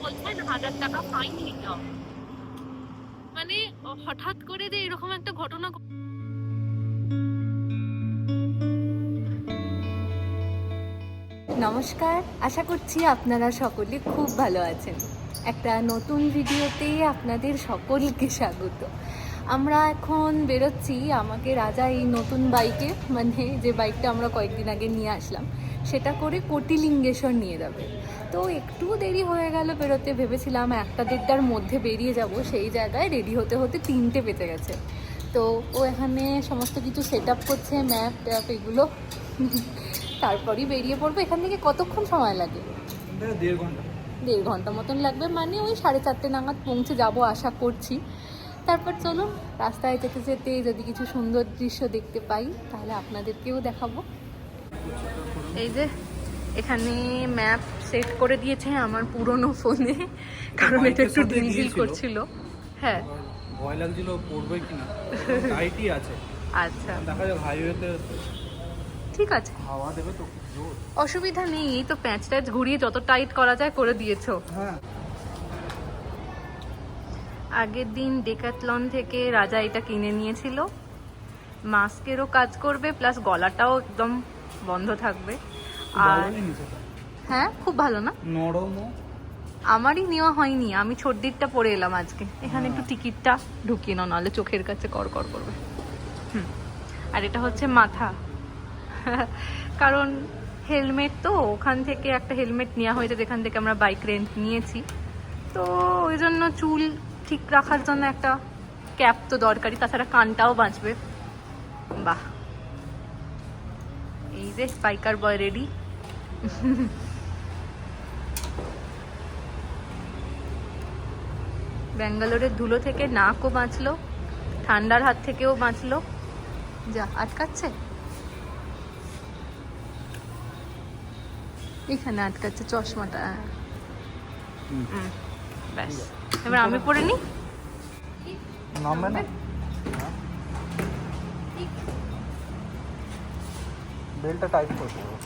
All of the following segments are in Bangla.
বলছেন 1000 টাকা ফাইন নিতে হবে। মানে হঠাৎ করে যে এরকম একটা ঘটনা। নমস্কার, আশা করছি আপনারা সকলে খুব ভালো আছেন। একটা নতুন ভিডিওতে আপনাদের সকলকে স্বাগত। আমরা এখন বেরোচ্ছি। আমাকে রাজা এই নতুন বাইকে, মানে যে বাইকটা আমরা কয়েকদিন আগে নিয়ে আসলাম, সেটা করে কোটিলিঙ্গেশ্বর নিয়ে যাবে। তো একটু দেরি হয়ে গেল বেরোতে। ভেবেছিলাম 1টা-1:30টার মধ্যে বেরিয়ে যাব, সেই জায়গায় রেডি হতে হতে 3টে বেজে গেছে। তো ও এখানে সমস্ত কিছু সেট আপ করছে, ম্যাপ ট্যাপ এগুলো। তারপরই বেরিয়ে পড়বো। এখান থেকে কতক্ষণ সময় লাগে? 1.5 ঘন্টা মতন লাগবে। মানে ওই 4:30 নাগাদ পৌঁছে যাব আশা করছি। তারপর চলুন, রাস্তায় যেতে যেতে যদি কিছু সুন্দর দৃশ্য দেখতে পাই তাহলে আপনাদেরকেও দেখাবো। এই যে এখানে ম্যাপ সেট করে দিয়েছে আমার পুরনো ফোনে, কারণ এটা একটু ঢিলঢিল করছিল। হ্যাঁ, ভয় লাগছিল পড়বে কিনা, টাইটই আছে। আচ্ছা, দেখা যাক হাইওয়েতে ঠিক আছে, হাওয়া দেবে তো জোর, অসুবিধা নেই। এই তো প্যাঁচ ট্যাচ ঘুরিয়ে যত টাইট করা যায় করে দিয়েছো। হ্যাঁ। আগের দিন ডেকাথলন থেকে রাজা এটা কিনে নিয়েছিল। মাস্কেরও কাজ করবে, প্লাস গলাটাও একদম বন্ধ থাকবে। আর হ্যাঁ, খুব ভালো না? নরম। আমারই নেওয়া হয়নি, আমি ছোটদিকটা পরে এলাম আজকে। এখানে একটু টিকিটটা ঢুকিয়ে নাও, নাহলে চোখের কাছে কর কর করবে। আর এটা হচ্ছে মাথা, কারণ হেলমেট তো ওখান থেকে একটা হেলমেট নেওয়া হয়েছে যেখান থেকে আমরা বাইক রেন্ট নিয়েছি। তো ওই জন্য চুল ঠিক রাখার জন্য একটা ক্যাপ তো দরকারি, তাছাড়া কানটাও বাঁচবে। বাহ, এই যে বাইকার বয় রেডি। ব্যাঙ্গালোরের ধুলো থেকে নাকও বাঁচলো, ঠান্ডার হাত থেকেও বাঁচলো। যা আটকাচ্ছে, এখানে আটকাচ্ছে চশমাটা। ব্যাস, এবার আমি পরে নি। নামবে না, বেলটা টাইট করে দেবো।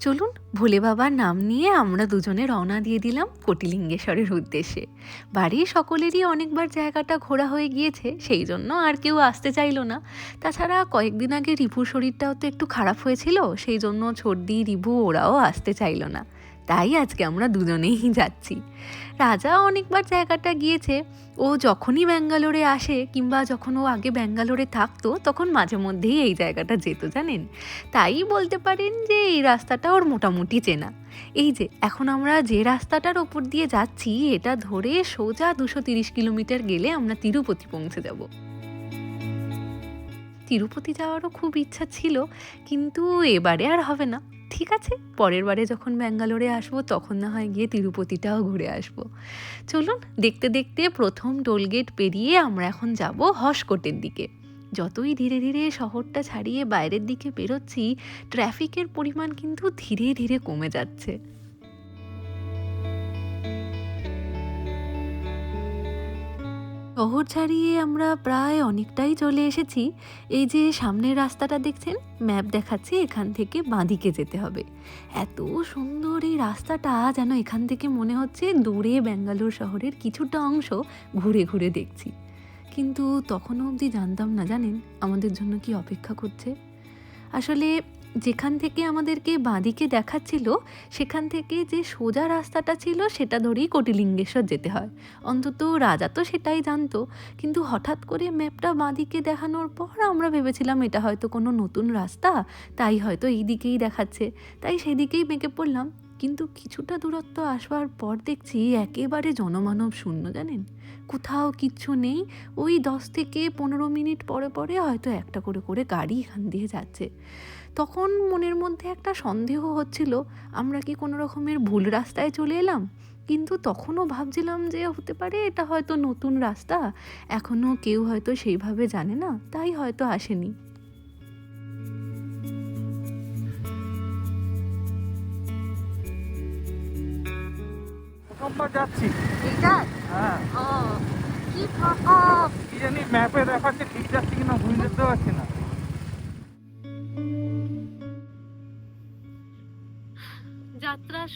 চলুন, ভোলে বাবার নাম নিয়ে আমরা দুজনে রওনা দিয়ে দিলাম কোটিলিঙ্গেশ্বরের উদ্দেশ্যে। বাড়ির সকলেরই অনেকবার জায়গাটা ঘোরা হয়ে গিয়েছে, সেই জন্য আর কেউ আসতে চাইলো না। তাছাড়া কয়েকদিন আগে রিপুর শরীরটাও তো একটু খারাপ হয়েছিল, সেই জন্য ছোটদি রিভু ওরাও আসতে চাইলো না। তাই আজকে আমরা দুজনেই যাচ্ছি। রাজা অনেকবার জায়গাটা গিয়েছে। ও যখনই ব্যাঙ্গালোরে আসে, কিংবা যখন ও আগে ব্যাঙ্গালোরে থাকতো, তখন মাঝে মধ্যেই এই জায়গাটা যেত, জানেন। তাই বলতে পারেন যে এই রাস্তাটা ওর মোটামুটি চেনা। এই যে এখন আমরা যে রাস্তাটার ওপর দিয়ে যাচ্ছি, এটা ধরে সোজা 230 কিলোমিটার গেলে আমরা তিরুপতি পৌঁছে যাব। তিরুপতি যাওয়ারও খুব ইচ্ছা ছিল, কিন্তু এবারে আর হবে না। ঠিক আছে, পরের বারে যখন ব্যাঙ্গালোরে আসবো তখন না হয় গিয়ে তিরুপতিটাও ঘুরে আসবো। চলুন, দেখতে দেখতে প্রথম টোলগেট পেরিয়ে আমরা এখন যাব হসকোটের দিকে। যতই ধীরে ধীরে শহরটা ছাড়িয়ে বাইরের দিকে বেরোচ্ছি, ট্রাফিকের পরিমাণ কিন্তু ধীরে ধীরে কমে যাচ্ছে। শহর ছাড়িয়ে আমরা প্রায় অনেকটাই চলে এসেছি। এই যে সামনের রাস্তাটা দেখছেন, ম্যাপ দেখাচ্ছে এখান থেকে বাঁদিকে যেতে হবে। এত সুন্দর এই রাস্তাটা, যেন এখান থেকে মনে হচ্ছে দূরে ব্যাঙ্গালোর শহরের কিছুটা অংশ ঘুরে ঘুরে দেখছি। কিন্তু তখনও অবধি জানতাম না, জানেন, আমাদের জন্য কি অপেক্ষা করছে। আসলে যেখান থেকে আমাদেরকে বাঁদিকে দেখাচ্ছিল, সেখান থেকে যে সোজা রাস্তাটা ছিল সেটা ধরেই কোটিলিঙ্গেশ্বর যেতে হয়। অন্তত রাজা তো সেটাই জানতো, কিন্তু হঠাৎ করে ম্যাপটা বাঁদিকে দেখানোর পর আমরা ভেবেছিলাম এটা হয়তো কোনো নতুন রাস্তা, তাই হয়তো এই দিকেই দেখাচ্ছে, তাই সেদিকেই বেঁকে পড়লাম। কিন্তু কিছুটা দূরত্ব আসবার পর দেখছি একেবারে জনমানব শূন্য, জানেন, কোথাও কিচ্ছু নেই। ওই 10 থেকে 15 মিনিট পরে পরে হয়তো একটা করে করে গাড়ি এখান দিয়ে যাচ্ছে। তখন মনের মধ্যে একটা সন্দেহ হচ্ছিল, আমরা কি কোনো রকমের ভুল রাস্তায় চলে এলাম। কিন্তু তখনও ভাবছিলাম যে হতে পারে এটা হয়তো নতুন রাস্তা, এখনও কেউ হয়তো সেইভাবে জানে না, তাই হয়তো আসেনি। প্রথমবার যাচ্ছি। এইটা হ্যাঁ, কি ফাঁকা! কি জানি ম্যাপে দেখাচ্ছে ঠিক যাচ্ছি কিনা, ভুল যেতে পারছি না।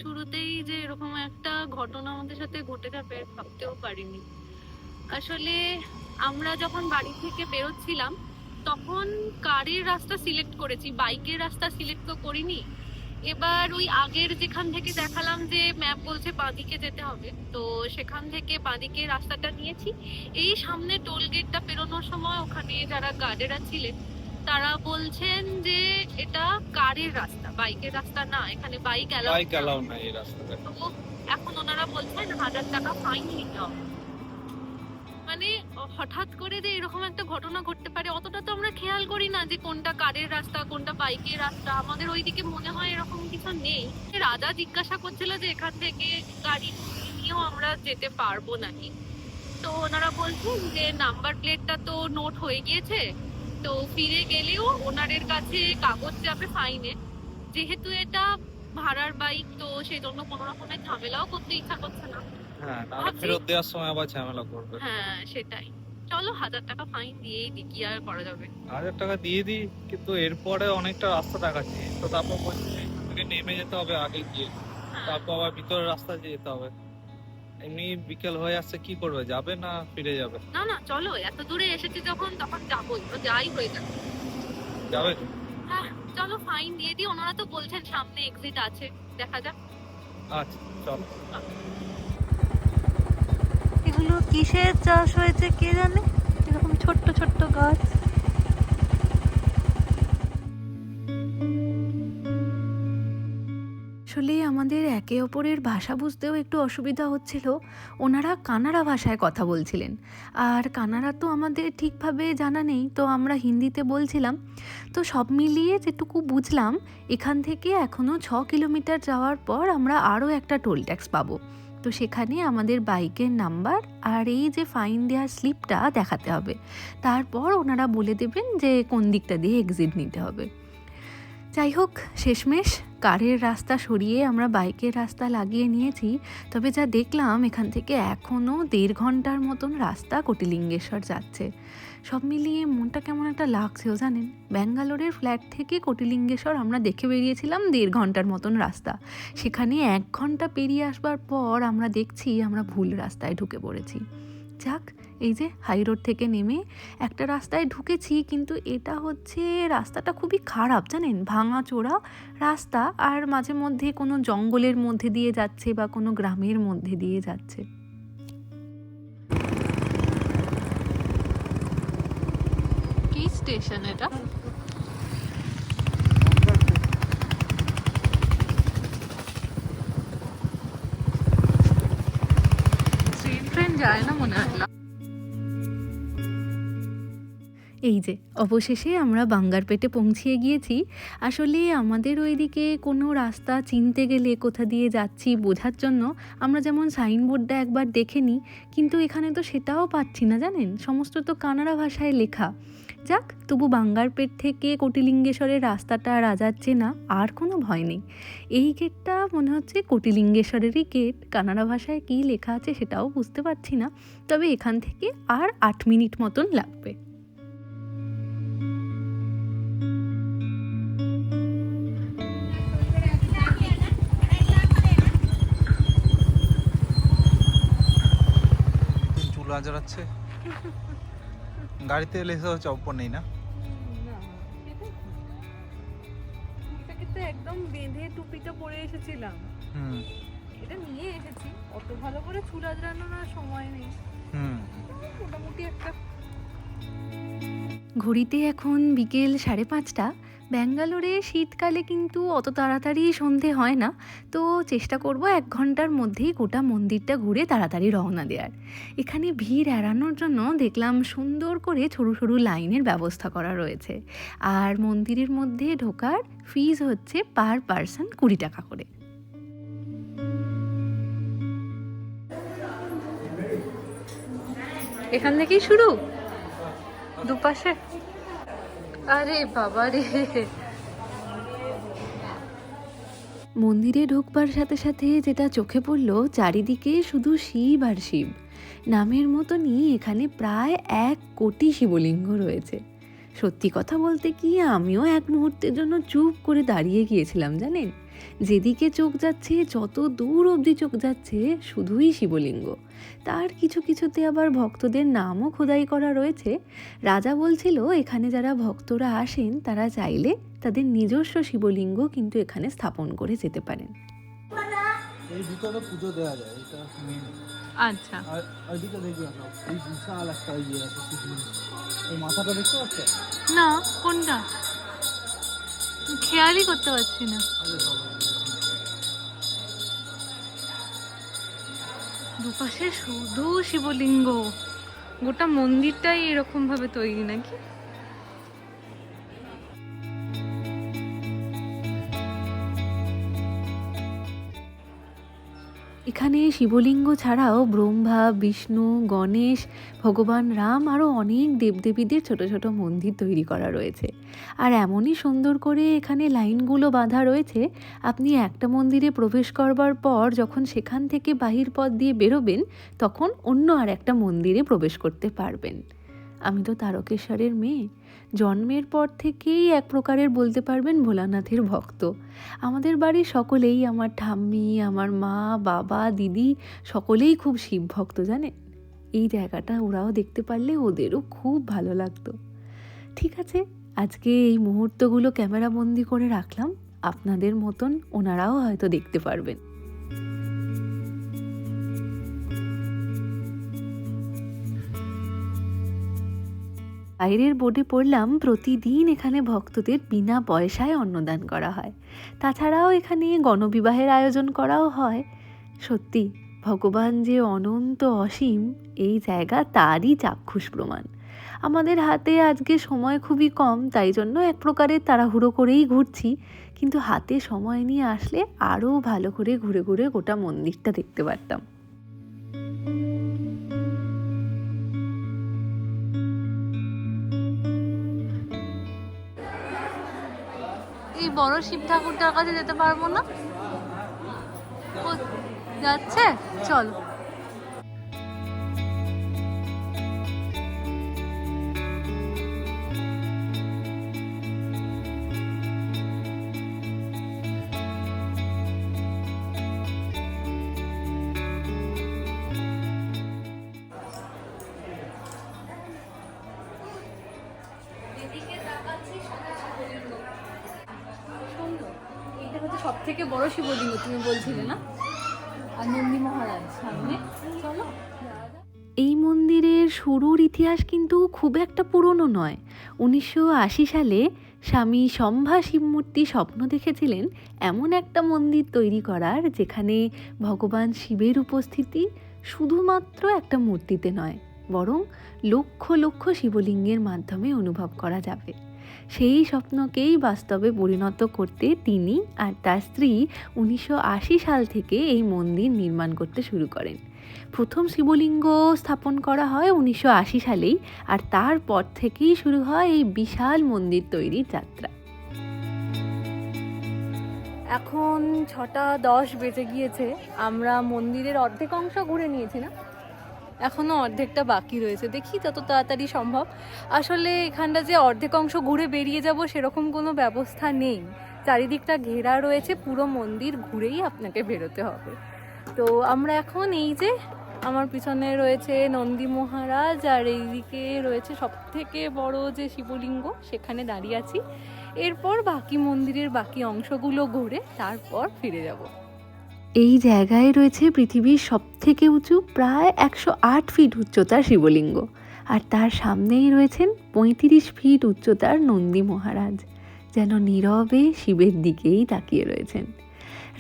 শুরুতেই যে এরকম একটা ঘটনা আমাদের সাথে ঘটে যাবে ভাবতেও পারিনি। আসলে আমরা যখন বাড়ি থেকে বেরোচ্ছিলাম তখন কারের রাস্তা সিলেক্ট করেছি, বাইকের রাস্তা সিলেক্ট তো করিনি। এবার ওই আগের যেখান থেকে দেখালাম যে ম্যাপ বলছে বাঁদিকে যেতে হবে, তো সেখান থেকে বাঁদিকে রাস্তাটা নিয়েছি। এই সামনে টোল গেটটা পেরোনোর সময় ওখানে যারা গার্ডেরা ছিলেন তারা বলছেন যে এটা কারের রাস্তা, বাইকের রাস্তা না, এখানে বাইক অ্যালাউ না এই রাস্তাটা। তো এখন ওনারা বলছেন 1000 টাকা ফাইন নিতে হবে। মানে হঠাৎ করে যে এরকম একটা ঘটনা ঘটতে পারে অতটা তো আমরা খেয়াল করি না যে কোনটা কারের রাস্তা কোনটা বাইকের রাস্তা, আমাদের ওইদিকে মনে হয় এরকম কিছু নেই। রাজা জিজ্ঞাসা করছিল যে এখান থেকে গাড়ি নিয়েও আমরা যেতে পারবো নাকি, তো ওনারা বলছেন যে নাম্বার প্লেটটা তো নোট হয়ে গিয়েছে, তো ফিরে গেলেও ওনাদের কাছে কাগজ যাবে ফাইনে, যেহেতু এটা ভাড়ার বাইক তো সেই জন্য কোনো রকমের ঝামেলাও করতে ইচ্ছা করছে না। হ্যাঁ, না ফেরত দেওয়ার সময় আবার ঝামেলা করবে। হ্যাঁ সেটাই, চলো 1000 টাকা ফাইন দিয়েই দিই, কি আর করা যাবে। 1000 টাকা দিয়ে দিই, কিন্তু এরপরে অনেকটা রাস্তা দেখাচ্ছি, তো তারপর বলছি এখান থেকে নেমে যেতে হবে আগে গিয়ে, তারপর আবার ভিতরের রাস্তা দিয়ে যেতে হবে। এমনি বিকেল হয়ে আসছে, কি করবে, যাবে না ফিরে যাবে? না না চলো, এত দূরে এসেছি যখন তখন যাবোই, তো যাই হয়ে যাবে। যাবে তো? হ্যাঁ চলো ফাইন দিয়ে দিই, ওনারা তো বলছেন সামনে এক্সিট আছে, দেখা যাক। আচ্ছা চলো। এগুলো কিসের চাষ হয়েছে কে জানে, এরকম ছোট্ট ছোট্ট গাছ। আসলে আমাদের একে অপরের ভাষা বুঝতেও একটু অসুবিধা হচ্ছিল। ওনারা কানাড়া ভাষায় কথা বলছিলেন, আর কানাড়া তো আমাদের ঠিকভাবে জানা নেই, তো আমরা হিন্দিতে বলছিলাম। তো সব মিলিয়ে যেটুকু বুঝলাম, এখান থেকে এখনও 6 কিলোমিটার যাওয়ার পর আমরা আরও একটা টোল ট্যাক্স পাবো। তো সেখানে আমাদের বাইকের নাম্বার আর এই যে ফাইন দেওয়ার স্লিপটা দেখাতে হবে, তারপর ওনারা বলে দেবেন যে কোন দিকটা দিয়ে এক্সিট নিতে হবে। যাই হোক, শেষমেশ কারের রাস্তা সরিয়ে আমরা বাইকের রাস্তা লাগিয়ে নিয়েছি। তবে যা দেখলাম, এখান থেকে এখনও 1.5 ঘন্টার মতন রাস্তা কোটিলিঙ্গেশ্বর যাচ্ছে। সব মিলিয়ে মনটা কেমন একটা লাগছেও জানেন। ব্যাঙ্গালোরের ফ্ল্যাট থেকে কোটিলিঙ্গেশ্বর আমরা দেখে বেরিয়েছিলাম 1.5 ঘন্টার মতন রাস্তা, সেখানে 1 ঘন্টা পেরিয়ে আসবার পর আমরা দেখছি আমরা ভুল রাস্তায় ঢুকে পড়েছি। যাক, এই যে হাই রোড থেকে নেমে একটা রাস্তায় ঢুকেছি, কিন্তু এটা হচ্ছে রাস্তাটা খুবই খারাপ জানেন, ভাঙা চোরা রাস্তা, আর মাঝে মধ্যে কোনো জঙ্গলের মধ্যে দিয়ে যাচ্ছে বা কোনো গ্রামের মধ্যে দিয়ে যাচ্ছে। কি স্টেশন এটা? ট্রেন যায় না মনে হয়। এই যে অবশেষে আমরা বাঙ্গারপেটে পৌঁছিয়ে গিয়েছি। আসলে আমাদের ওইদিকে কোনো রাস্তা চিনতে গেলে কোথা দিয়ে যাচ্ছি বোঝার জন্য আমরা যেমন সাইনবোর্ডটা একবার দেখে নিই, কিন্তু এখানে তো সেটাও পাচ্ছি না জানেন, সমস্ত তো কানাড়া ভাষায় লেখা। যাক, তবু বাঙ্গারপেট থেকে কোটিলিঙ্গেশ্বরের রাস্তাটা রাজাচ্ছে না, আর কোনো ভয় নেই। এই গেটটা মনে হচ্ছে কোটিলিঙ্গেশ্বরেরই গেট, কানাড়া ভাষায় কী লেখা আছে সেটাও বুঝতে পারছি না, তবে এখান থেকে আর 8 মিনিট মতন লাগবে। চুল আজরাচ্ছে গাড়িতে লেখা হচ্ছে অপর নেই না, একদম বেঁধে টুপিটা পরে এসেছিলাম, এটা নিয়ে এসেছি, অত ভালো করে চুল আজরানোর আর সময় নেই, মোটামুটি একটা। ঘড়িতে এখন বিকেল 5:30। ব্যাঙ্গালোরে শীতকালে কিন্তু অত তাড়াতাড়ি সন্ধে হয় না, তো চেষ্টা করব 1 ঘন্টার মধ্যেই গোটা মন্দিরটা ঘুরে তাড়াতাড়ি রওনা দেওয়ার। এখানে ভিড় এড়ানোর জন্য দেখলাম সুন্দর করে সরু সরু লাইনের ব্যবস্থা করা রয়েছে, আর মন্দিরের মধ্যে ঢোকার ফিজ হচ্ছে পার পারসন 20 টাকা করে। এখান থেকেই শুরু, দুপাশে। আরে বাবা রে, মন্দিরে ঢুকবার সাথে সাথে যেটা চোখে পড়ল, চারিদিকে শুধু শিব আর শিব। নামের মতনই এখানে প্রায় 1 কোটি শিবলিঙ্গ রয়েছে। সত্যি কথা বলতে কি, আমিও এক মুহূর্তের জন্য চুপ করে দাঁড়িয়ে গিয়েছিলাম জানেন। যেদিকে চোখ যাচ্ছে, যত দূর অবধি চোখ যাচ্ছে, শুধুই শিবলিঙ্গ। তার কিছু কিছুতে আবার ভক্তদের নামও খোদাই করা রয়েছে। রাজা বলছিল এখানে যারা ভক্তরা আসেন তারা চাইলে তাদের নিজস্ব শিবলিঙ্গ কিন্তু এখানে স্থাপন করে যেতে পারেন। এই ভিতরে পুজো দেওয়া যায়, এটা মেন। আচ্ছা, আর ওইদিকে দেখবে এই বিশাল একটা ইয়ে আছে শিবলিঙ্গ। এই মাথাটা দেখতে পাচ্ছ? না কোনটা খেয়ালই করতে পারছি না। দুপাশে শুধু শিবলিঙ্গ, গোটা মন্দিরটাই এরকম ভাবে তৈরি নাকি? এখানে শিবলিঙ্গ ছাড়াও ব্রহ্মা, বিষ্ণু, গণেশ, ভগবান রাম আরও অনেক দেবদেবীদের ছোট ছোট মন্দির তৈরি করা রয়েছে। আর এমনই সুন্দর করে এখানে লাইনগুলো বাঁধা রয়েছে, আপনি একটা মন্দিরে প্রবেশ করবার পর যখন সেখান থেকে বাহির পথ দিয়ে বেরোবেন, তখন অন্য আর একটা মন্দিরে প্রবেশ করতে পারবেন। আমি তো তারকেশ্বরের মেয়ে, জন্মের পর থেকেই এক প্রকারের বলতে পারবেন ভোলানাথের ভক্ত। আমাদের বাড়ির সকলেই, আমার ঠাম্মি, আমার মা, বাবা, দিদি, সকলেই খুব শিব ভক্ত জানেন। এই জায়গাটা ওরাও দেখতে পারলে ওদেরও খুব ভালো লাগতো। ঠিক আছে, আজকে এই মুহূর্তগুলো ক্যামেরা বন্দি করে রাখলাম, আপনাদের মতন ওনারাও হয়তো দেখতে পারবেন। বাইরের বোর্ডে পড়লাম প্রতিদিন এখানে ভক্তদের বিনা পয়সায় অন্নদান করা হয়। তাছাড়াও এখানে গণবিবাহের আয়োজন করাও হয়। সত্যি ভগবান যে অনন্ত অসীম, এই জায়গা তারই চাক্ষুষ প্রমাণ। আমাদের হাতে আজকে সময় খুবই কম, তাই জন্য এক প্রকারের তাড়াহুড়ো করেই ঘুরছি, কিন্তু হাতে সময় নিয়ে আসলে আরও ভালো করে ঘুরে ঘুরে গোটা মন্দিরটা দেখতে পারতাম। এই বড় শিব ঠাকুরটার কাছে যেতে পারবো না? ও যাচ্ছে, চলো। এটা হচ্ছে সব থেকে বড় শিবলিঙ্গ তুমি বলছিলে না? আর নন্দী মহারাজ সামনে, চলো। এই মন্দিরের শুরুর ইতিহাস কিন্তু খুব একটা পুরনো নয়। 1980 সালে স্বামী শম্ভা শিবমূর্তি স্বপ্ন দেখেছিলেন এমন একটা মন্দির তৈরি করার, যেখানে ভগবান শিবের উপস্থিতি শুধুমাত্র একটা মূর্তিতে নয়, বরং লক্ষ লক্ষ শিবলিঙ্গের মাধ্যমে অনুভব করা যাবে। সেই স্বপ্নকেই বাস্তবে পরিণত করতে তিনি আর তার স্ত্রী 1980 সাল থেকে এই মন্দির নির্মাণ করতে শুরু করেন। প্রথম শিবলিঙ্গ স্থাপন করা হয় 1980 সালেই, আর তারপর থেকেই শুরু হয় এই বিশাল মন্দির তৈরির যাত্রা। এখন 6:10 বেজে গিয়েছে, আমরা মন্দিরের অর্ধেক অংশ ঘুরে নিয়েছি না, এখনো অর্ধেকটা বাকি রয়েছে। দেখি যত তাড়াতাড়ি সম্ভব। আসলে এখানটা যে অর্ধেক অংশ ঘুরে বেরিয়ে যাব সেরকম কোনো ব্যবস্থা নেই, চারিদিকটা ঘেরা রয়েছে, পুরো মন্দির ঘুরেই আপনাকে বেরোতে হবে। তো আমরা এখন এই যে আমার পিছনে রয়েছে নন্দী মহারাজ, আর এইদিকে রয়েছে সব থেকে বড় যে শিবলিঙ্গ, সেখানে দাঁড়িয়ে আছি। এরপর বাকি মন্দিরের বাকি অংশগুলো ঘুরে তারপর ফিরে যাব। এই জায়গায় রয়েছে পৃথিবীর সবথেকে উঁচু প্রায় 108 ফিট উচ্চতার শিবলিঙ্গ, আর তার সামনেই রয়েছেন 35 ফিট উচ্চতার নন্দী মহারাজ, যেন নীরবে শিবের দিকেই তাকিয়ে রয়েছেন।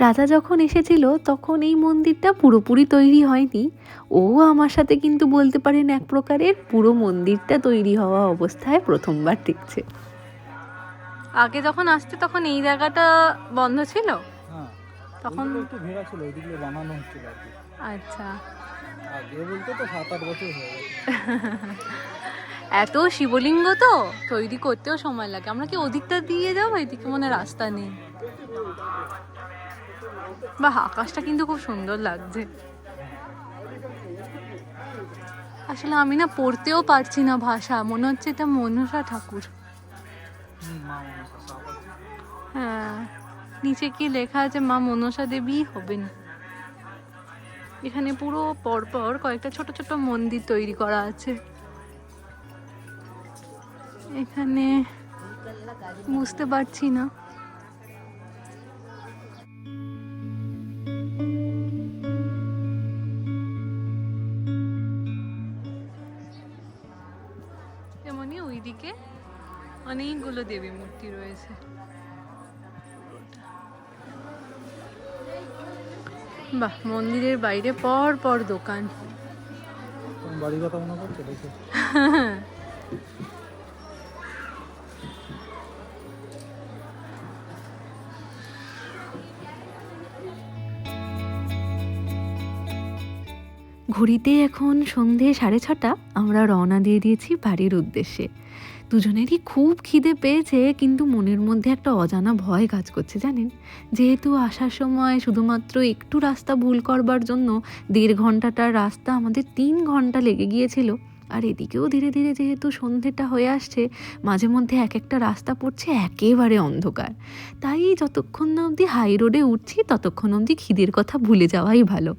রাজা যখন এসেছিল তখন এই মন্দিরটা পুরোপুরি তৈরি হয়নি। ও আমার সাথে কিন্তু বলতে পারেন এক প্রকারের পুরো মন্দিরটা তৈরি হওয়া অবস্থায় প্রথমবার দেখছে। আগে যখন আসতে তখন এই জায়গাটা বন্ধ ছিল, হ্যাঁ, তখন একটু ঘেরা ছিল, ওইদিকে বানানো হচ্ছিল আর কি। আচ্ছা, আগে বলতে তো 7-8 বছর হয়ে গেছে। এত শিবলিঙ্গ তো তৈরি করতেও সময় লাগে। আমরা কি ওদিকটা দিয়ে যাবো? এদিকে মনে রাস্তা নেই। বাহ, আকাশটা কিন্তু খুব সুন্দর লাগছে। আসলে আমি না পড়তেও পারছি না ভাষা, মনে হচ্ছে এটা মনসা ঠাকুর। মা মনসা সাপ আছে। হ্যাঁ, নিচে কি লেখা আছে মা মনসা দেবী হবেন। এখানে পুরো পরপর কয়েকটা ছোট ছোট মন্দির তৈরি করা আছে। এখানে বুঝতে পারছি না। তেমনি ওইদিকে অনেকগুলো দেবী মূর্তি রয়েছে। বাহ, মন্দিরের বাইরে পর পর দোকান। তোমার বাড়ির কথা মনে পড়ছে দেখে? ঘড়িতে এখন সন্ধে 6:30। আমরা রওনা দিয়ে দিয়েছি বাড়ির উদ্দেশ্যে। দুজনেরই খুব খিদে পেয়েছে, কিন্তু মনের মধ্যে একটা অজানা ভয় কাজ করছে জানেন। যেহেতু আসার সময় শুধুমাত্র একটু রাস্তা ভুল করবার জন্য 1.5 ঘন্টাটার রাস্তা আমাদের 3 ঘন্টা লেগে গিয়েছিল। আর এদিকেও ধীরে ধীরে যেহেতু সন্ধেটা হয়ে আসছে, মাঝে মধ্যে এক একটা রাস্তা পড়ছে একেবারে অন্ধকার। তাই যতক্ষণ না অবধি হাই রোডে উঠছি ততক্ষণ অবধি খিদের কথা ভুলে যাওয়াই ভালো।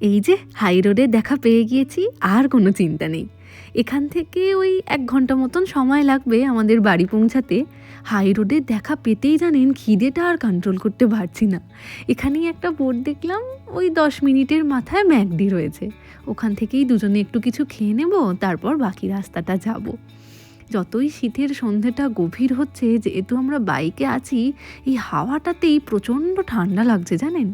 এই যে হাই রোডে দেখা পেয়ে গিয়েছি, আর কোনো চিন্তা নেই। এখান থেকে ওই 1 ঘন্টা মতন সময় লাগবে আমাদের বাড়ি পৌঁছাতে। হাই রোডে দেখা পেতেই জানেন খিদেটা আর কন্ট্রোল করতে পারছি না। এখানেই একটা বোর্ড দেখলাম, ওই 10 মিনিটের মাথায় ম্যাকডি রয়েছে। ওখান থেকেই দুজনে একটু কিছু খেয়ে নেব, তারপর বাকি রাস্তাটা যাব। যতই শীতের সন্ধেটা গভীর হচ্ছে, যেহেতু আমরা বাইকে আছি, এই হাওয়াটাতেই প্রচণ্ড ঠান্ডা লাগছে জানেন।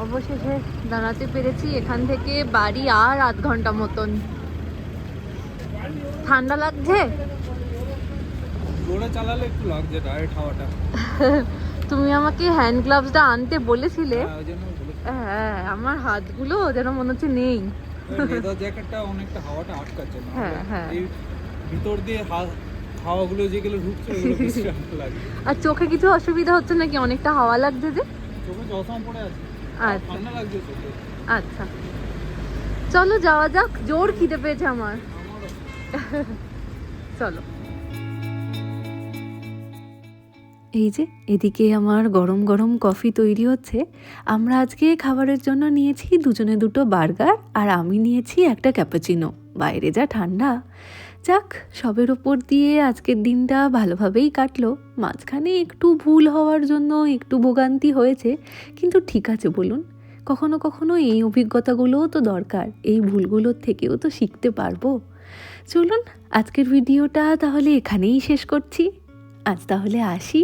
অবশেষে দাঁড়াতে পেরেছি। এখান থেকে বাড়ি আর 8 ঘন্টা মতন। ঠান্ডা লাগছে? জোরে চালালে একটু লাগছে ডাইরেক্ট হাওয়াটা। তুমি আমাকে হ্যান্ড গ্লাভসটা আনতে বলেছিলে। হ্যাঁ, ওই জন্য বলেছি। হ্যাঁ, আমার হাতগুলো যেন মনে হচ্ছে নেই। লেদার জ্যাকেটটা অনেকটা হাওয়াটা আটকাচ্ছে না। হ্যাঁ, হ্যাঁ। এই ভিতর দিয়ে হাওয়াগুলো যেগুলো ঢুকছে ওগুলো বেশি ঠান্ডা লাগে। আর চোখে কিছু অসুবিধা হচ্ছে নাকি? অনেকটা হাওয়া লাগছে যে। চোখে চশমা পড়ে আছে, আচ্ছা ঠান্ডা লাগছে চোখে। আচ্ছা, চলো যাওয়া যাক। জোর খিদে পেয়েছে আমার। চলো। এই যে এদিকে আমার গরম গরম কফি তৈরি হচ্ছে। আমরা আজকে খাবারের জন্য নিয়েছি দুজনে 2টো বার্গার, আর আমি নিয়েছি একটা ক্যাপাচিনো। বাইরে যা ঠান্ডা। যাক, সবের ওপর দিয়ে আজকের দিনটা ভালোভাবেই কাটলো। মাঝখানে একটু ভুল হওয়ার জন্য একটু ভোগান্তি হয়েছে, কিন্তু ঠিক আছে বলুন। কখনো কখনো এই অভিজ্ঞতাগুলোও তো দরকার, এই ভুলগুলোর থেকেও তো শিখতে পারবো। চলুন, আজকের ভিডিওটা তাহলে এখানেই শেষ করছি। আজ তাহলে আসি,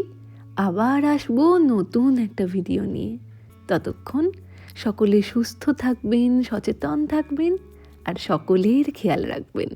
আবার আসবো নতুন একটা ভিডিও নিয়ে। ততক্ষণ সকলে সুস্থ থাকবেন, সচেতন থাকবেন, আর সকলের খেয়াল রাখবেন।